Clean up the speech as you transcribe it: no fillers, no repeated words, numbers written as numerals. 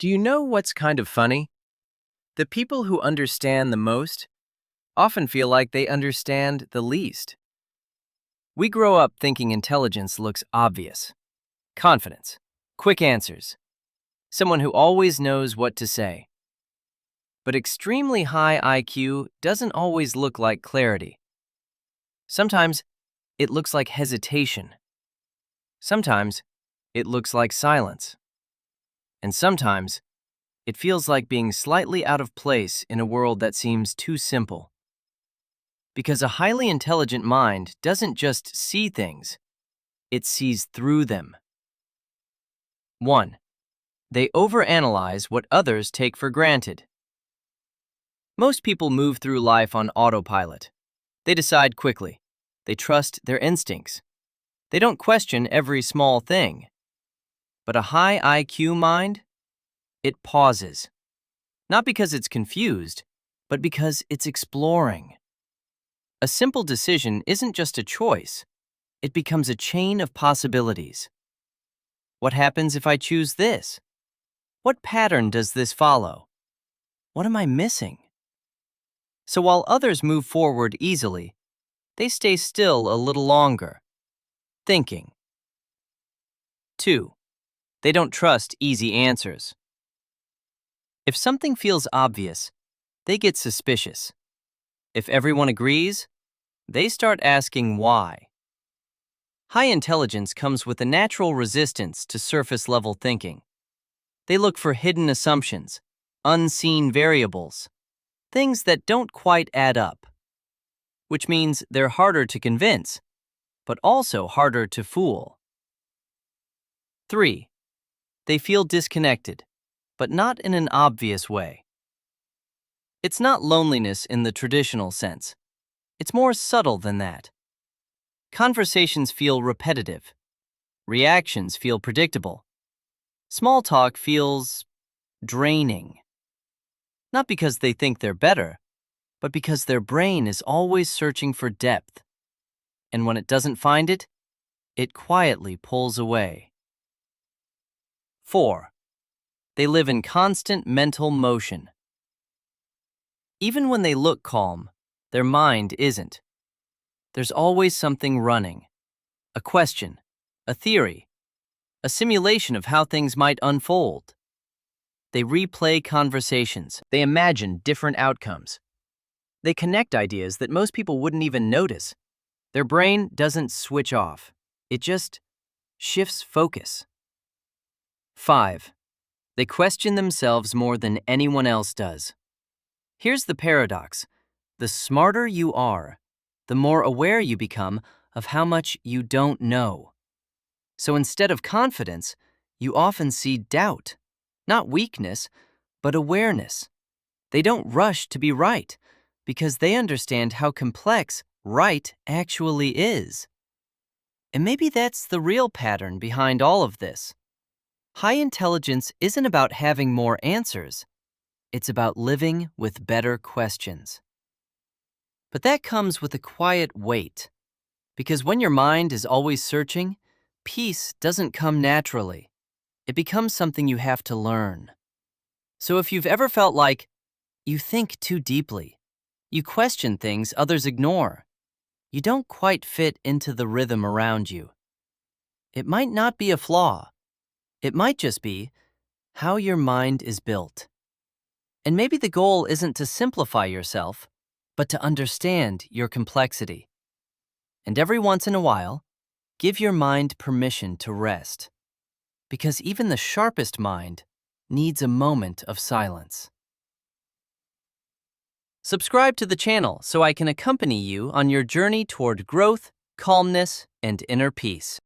Do you know what's kind of funny? The people who understand the most often feel like they understand the least. We grow up thinking intelligence looks obvious. Confidence, quick answers, someone who always knows what to say. But extremely high IQ doesn't always look like clarity. Sometimes it looks like hesitation. Sometimes it looks like silence. And sometimes it feels like being slightly out of place in a world that seems too simple. Because a highly intelligent mind doesn't just see things, it sees through them. 1. They overanalyze what others take for granted. Most people move through life on autopilot. They decide quickly. They trust their instincts. They don't question every small thing. But a high IQ mind, it pauses. Not because it's confused, but because it's exploring. A simple decision isn't just a choice. It becomes a chain of possibilities. What happens if I choose this? What pattern does this follow? What am I missing? So while others move forward easily, they stay still a little longer, thinking. 2. They don't trust easy answers. If something feels obvious, they get suspicious. If everyone agrees, they start asking why. High intelligence comes with a natural resistance to surface-level thinking. They look for hidden assumptions, unseen variables, things that don't quite add up, which means they're harder to convince, but also harder to fool. 3. They feel disconnected, but not in an obvious way. It's not loneliness in the traditional sense. It's more subtle than that. Conversations feel repetitive. Reactions feel predictable. Small talk feels draining. Not because they think they're better, but because their brain is always searching for depth. And when it doesn't find it, it quietly pulls away. 4. They live in constant mental motion. Even when they look calm, their mind isn't. There's always something running. A question, a theory, a simulation of how things might unfold. They replay conversations. They imagine different outcomes. They connect ideas that most people wouldn't even notice. Their brain doesn't switch off. It just shifts focus. 5. They question themselves more than anyone else does. Here's the paradox. The smarter you are, the more aware you become of how much you don't know. So instead of confidence, you often see doubt. Not weakness, but awareness. They don't rush to be right because they understand how complex right actually is. And maybe that's the real pattern behind all of this. High intelligence isn't about having more answers. It's about living with better questions. But that comes with a quiet weight, because when your mind is always searching, peace doesn't come naturally. It becomes something you have to learn. So if you've ever felt like you think too deeply, you question things others ignore, you don't quite fit into the rhythm around you, it might not be a flaw. It might just be how your mind is built. And maybe the goal isn't to simplify yourself, but to understand your complexity. And every once in a while, give your mind permission to rest. Because even the sharpest mind needs a moment of silence. Subscribe to the channel so I can accompany you on your journey toward growth, calmness, and inner peace.